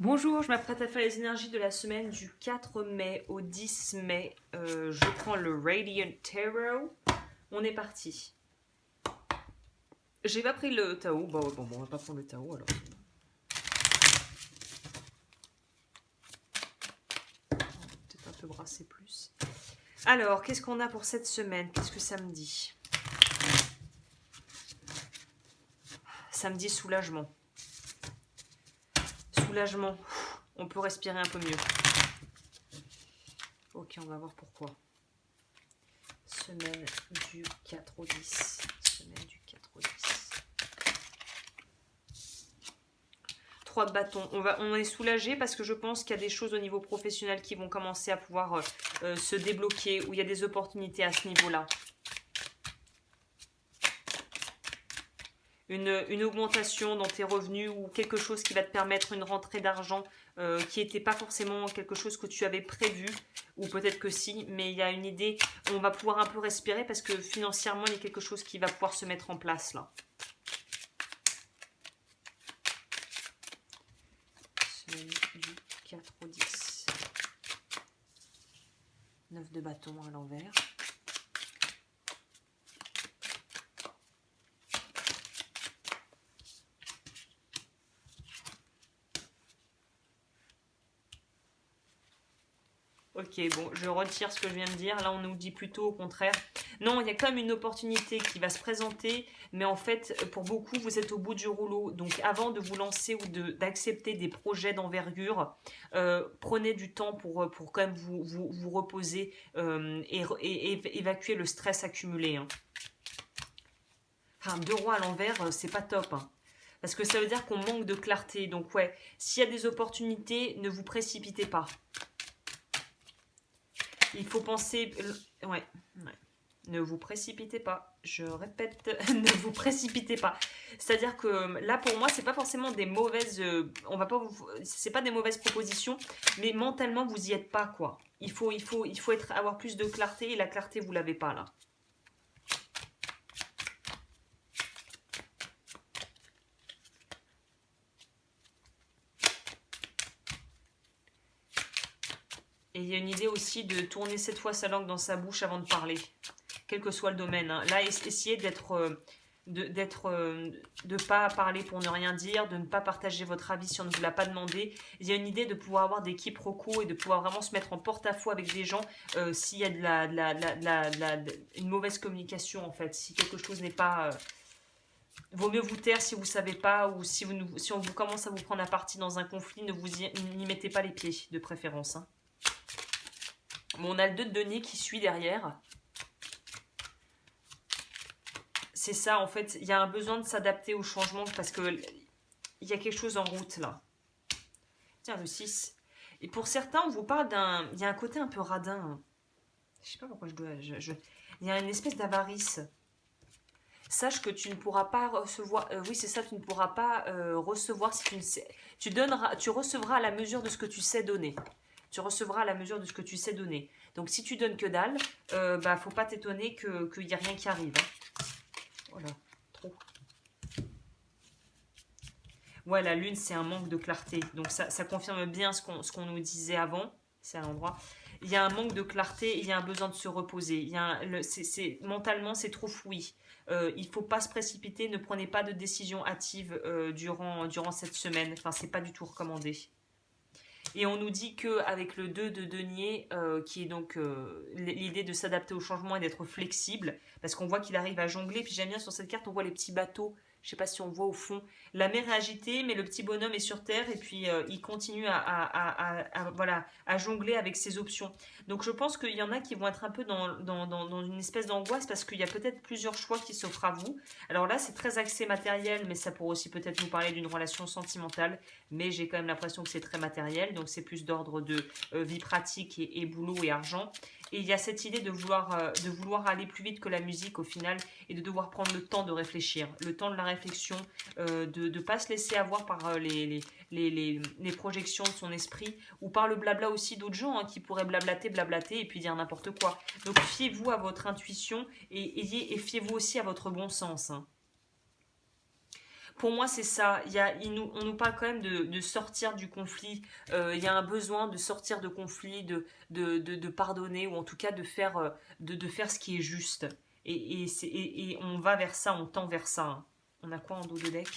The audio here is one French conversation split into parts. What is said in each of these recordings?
Bonjour, je m'apprête à faire les énergies de la semaine du 4 mai au 10 mai. Je prends le Radiant Tarot. On est parti. J'ai pas pris le Tao. Bon, on va pas prendre le Tao alors. On va peut-être un peu brasser plus. Alors, qu'est-ce qu'on a pour cette semaine? Qu'est-ce que ça me dit? Ça me dit soulagement. Soulagement. On peut respirer un peu mieux. Ok, on va voir pourquoi. Semaine du 4 au 10. Semaine du 4 au 10. 3 de bâton. On est soulagé parce que je pense qu'il y a des choses au niveau professionnel qui vont commencer à pouvoir se débloquer, où il y a des opportunités à ce niveau-là. Une augmentation dans tes revenus ou quelque chose qui va te permettre une rentrée d'argent qui n'était pas forcément quelque chose que tu avais prévu, ou peut-être que si, mais il y a une idée, on va pouvoir un peu respirer parce que financièrement, il y a quelque chose qui va pouvoir se mettre en place là. Semaine du 4 au 10. 9 de bâton à l'envers. Ok, bon, je retire ce que je viens de dire. Là, on nous dit plutôt au contraire. Non, il y a quand même une opportunité qui va se présenter, mais en fait, pour beaucoup, vous êtes au bout du rouleau. Donc, avant de vous lancer ou d'accepter des projets d'envergure, prenez du temps pour quand même vous reposer et évacuer le stress accumulé. Hein. Enfin, 2 rois à l'envers, c'est pas top. Hein. Parce que ça veut dire qu'on manque de clarté. Donc, ouais, s'il y a des opportunités, ne vous précipitez pas. Il faut penser... Ouais. Ne vous précipitez pas. Je répète, ne vous précipitez pas. C'est-à-dire que là, pour moi, c'est pas forcément des mauvaises... on va pas c'est pas des mauvaises propositions, mais mentalement, vous y êtes pas, quoi. Il faut avoir plus de clarté, et la clarté, vous l'avez pas, là. Et il y a une idée aussi de tourner cette fois sa langue dans sa bouche avant de parler, quel que soit le domaine. Hein. Là, essayez de pas parler pour ne rien dire, de ne pas partager votre avis si on ne vous l'a pas demandé. Il y a une idée de pouvoir avoir des quiproquos et de pouvoir vraiment se mettre en porte-à-faux avec des gens s'il y a une mauvaise communication en fait. Si quelque chose n'est pas... vaut mieux vous taire si vous ne savez pas ou si on vous commence à vous prendre à partie dans un conflit, n'y mettez pas les pieds de préférence. Hein. Bon, on a le 2 de denier qui suit derrière. C'est ça, en fait, il y a un besoin de s'adapter au changement parce que il y a quelque chose en route, là. Tiens, le 6. Et pour certains, on vous parle d'un... Il y a un côté un peu radin. Hein. Je sais pas pourquoi je dois... Il y a une espèce d'avarice. Sache que tu ne pourras pas recevoir... oui, c'est ça, tu ne pourras pas recevoir si tu ne sais... Tu recevras à la mesure de ce que tu sais donner. Tu recevras à la mesure de ce que tu sais donner. Donc, si tu donnes que dalle, faut pas t'étonner qu'il n'y a rien qui arrive. Hein. Voilà, trop. Ouais, la lune, c'est un manque de clarté. Donc, ça confirme bien ce qu'on nous disait avant. C'est à l'endroit. Il y a un manque de clarté, il y a un besoin de se reposer. Mentalement, c'est trop fouillis. Il ne faut pas se précipiter, ne prenez pas de décision hâtive durant cette semaine. Enfin, c'est pas du tout recommandé. Et on nous dit qu'avec le 2 de denier, qui est donc l'idée de s'adapter au changement et d'être flexible, parce qu'on voit qu'il arrive à jongler, puis j'aime bien sur cette carte, on voit les petits bateaux, je ne sais pas si on voit au fond, la mer est agitée, mais le petit bonhomme est sur terre, et puis il continue à jongler avec ses options. Donc je pense qu'il y en a qui vont être un peu dans une espèce d'angoisse, parce qu'il y a peut-être plusieurs choix qui s'offrent à vous. Alors là, c'est très axé matériel, mais ça pourrait aussi peut-être nous parler d'une relation sentimentale, mais j'ai quand même l'impression que c'est très matériel, donc c'est plus d'ordre de vie pratique et boulot et argent. Et il y a cette idée de vouloir aller plus vite que la musique au final et de devoir prendre le temps de réfléchir, le temps de la réflexion, de ne pas se laisser avoir par les projections de son esprit ou par le blabla aussi d'autres gens hein, qui pourraient blablater et puis dire n'importe quoi. Donc fiez-vous à votre intuition et fiez-vous aussi à votre bon sens. Hein. Pour moi, c'est ça. On nous parle quand même de sortir du conflit. Il y a un besoin de sortir de conflit, de pardonner, ou en tout cas de faire ce qui est juste. Et on va vers ça, on tend vers ça, hein. On a quoi en dos de deck?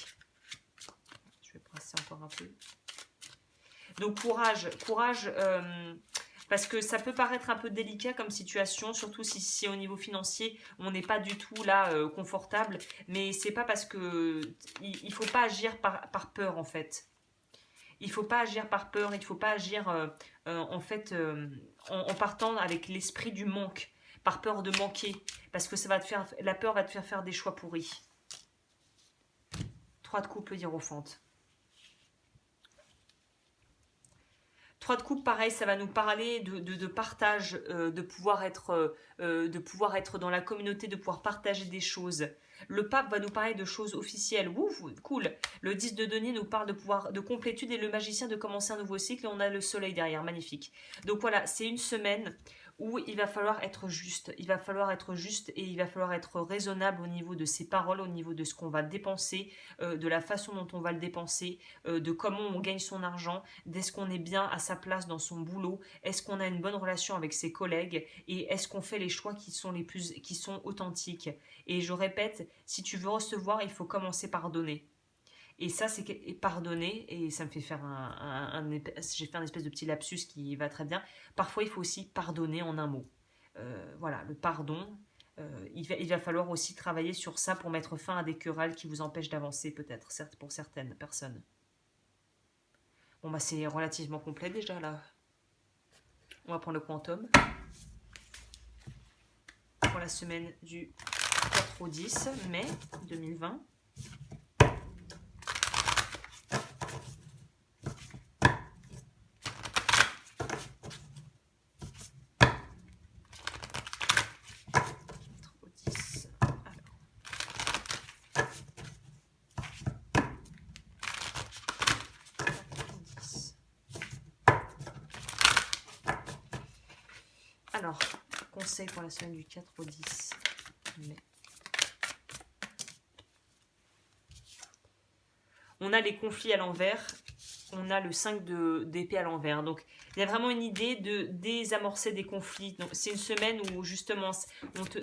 Je vais brasser encore un peu. Donc courage, courage, parce que ça peut paraître un peu délicat comme situation, surtout si au niveau financier, on n'est pas du tout là confortable, mais c'est pas parce que il faut pas agir par peur en fait. Il faut pas agir par peur, il faut pas agir en fait en partant avec l'esprit du manque, par peur de manquer, parce que la peur va te faire des choix pourris. 3 de coupe hiérophante. 3 de coupe, pareil, ça va nous parler de partage, de pouvoir être dans la communauté, de pouvoir partager des choses. Le pape va nous parler de choses officielles. Ouf, cool. Le 10 de denier nous parle de complétude et le magicien de commencer un nouveau cycle. Et on a le soleil derrière, magnifique. Donc voilà, c'est une semaine où il va falloir être juste. Il va falloir être juste et il va falloir être raisonnable au niveau de ses paroles, au niveau de ce qu'on va dépenser, de la façon dont on va le dépenser, de comment on gagne son argent, d'est-ce qu'on est bien à sa place dans son boulot, est-ce qu'on a une bonne relation avec ses collègues et est-ce qu'on fait les choix qui sont authentiques. Et je répète, si tu veux recevoir, il faut commencer par donner. Et ça, c'est pardonner, et ça me fait faire j'ai fait un espèce de petit lapsus qui va très bien. Parfois, il faut aussi pardonner en un mot. Voilà, le pardon. Il va falloir aussi travailler sur ça pour mettre fin à des querelles qui vous empêchent d'avancer, peut-être, certes, pour certaines personnes. Bon, bah, c'est relativement complet déjà, là. On va prendre le quantum. Pour la semaine du 4 au 10 mai 2020. Alors, conseil pour la semaine du 4 au 10 mai. On a les conflits à l'envers, on a le 5 d'épée à l'envers. Donc, il y a vraiment une idée de désamorcer des conflits. C'est une semaine où, justement,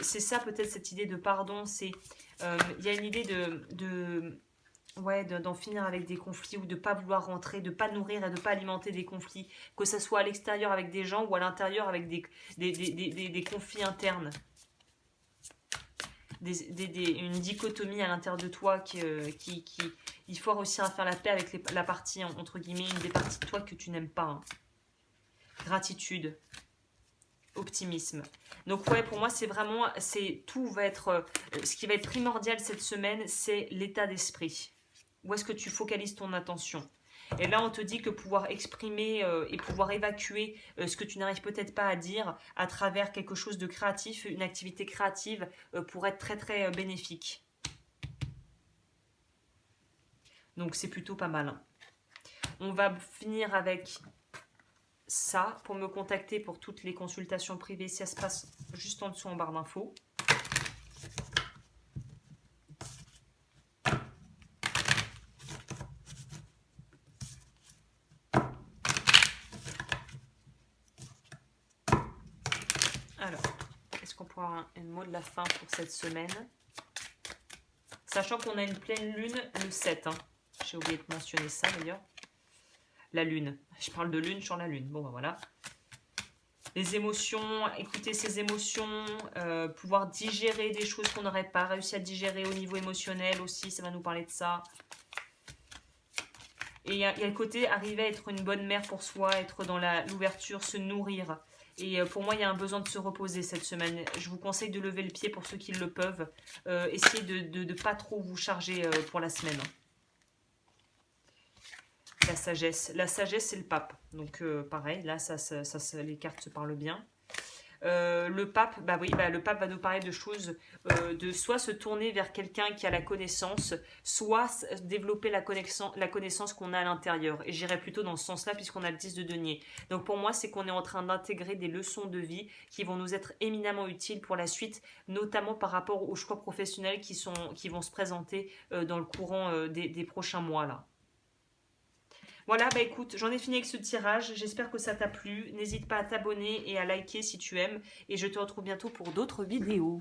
c'est ça peut-être cette idée de pardon. Il y a une idée d'en finir avec des conflits ou de ne pas vouloir rentrer, de ne pas nourrir et de ne pas alimenter des conflits, que ce soit à l'extérieur avec des gens ou à l'intérieur avec des conflits internes. Une dichotomie à l'intérieur de toi il faut réussir à faire la paix avec la partie, entre guillemets, une des parties de toi que tu n'aimes pas. Hein. Gratitude, optimisme. Donc ouais, pour moi, tout va être, ce qui va être primordial cette semaine, c'est l'état d'esprit. Où est-ce que tu focalises ton attention? Et là, on te dit que pouvoir exprimer et pouvoir évacuer ce que tu n'arrives peut-être pas à dire à travers quelque chose de créatif, une activité créative pourrait être très très bénéfique. Donc c'est plutôt pas mal. Hein. On va finir avec ça. Pour me contacter pour toutes les consultations privées, ça se passe juste en dessous en barre d'infos. Alors, est-ce qu'on pourra avoir un mot de la fin pour cette semaine? Sachant qu'on a une pleine lune le 7. Hein. J'ai oublié de mentionner ça d'ailleurs. La lune. Je parle de lune sur la lune. Bon, ben voilà. Les émotions, écouter ses émotions, pouvoir digérer des choses qu'on n'aurait pas réussi à digérer au niveau émotionnel aussi. Ça va nous parler de ça. Et il y a le côté arriver à être une bonne mère pour soi, être dans l'ouverture, se nourrir. Et pour moi, il y a un besoin de se reposer cette semaine. Je vous conseille de lever le pied pour ceux qui le peuvent. Essayez de ne pas trop vous charger pour la semaine. La sagesse. La sagesse, c'est le pape. Donc, pareil, là, les cartes se parlent bien. Le pape, bah oui, bah le pape va nous parler de choses, de soit se tourner vers quelqu'un qui a la connaissance, soit développer la connaissance qu'on a à l'intérieur. Et j'irais plutôt dans ce sens-là puisqu'on a le 10 de denier. Donc pour moi, c'est qu'on est en train d'intégrer des leçons de vie qui vont nous être éminemment utiles pour la suite, notamment par rapport aux choix professionnels qui vont se présenter dans le courant des prochains mois là. Voilà, bah écoute, j'en ai fini avec ce tirage. J'espère que ça t'a plu. N'hésite pas à t'abonner et à liker si tu aimes. Et je te retrouve bientôt pour d'autres vidéos.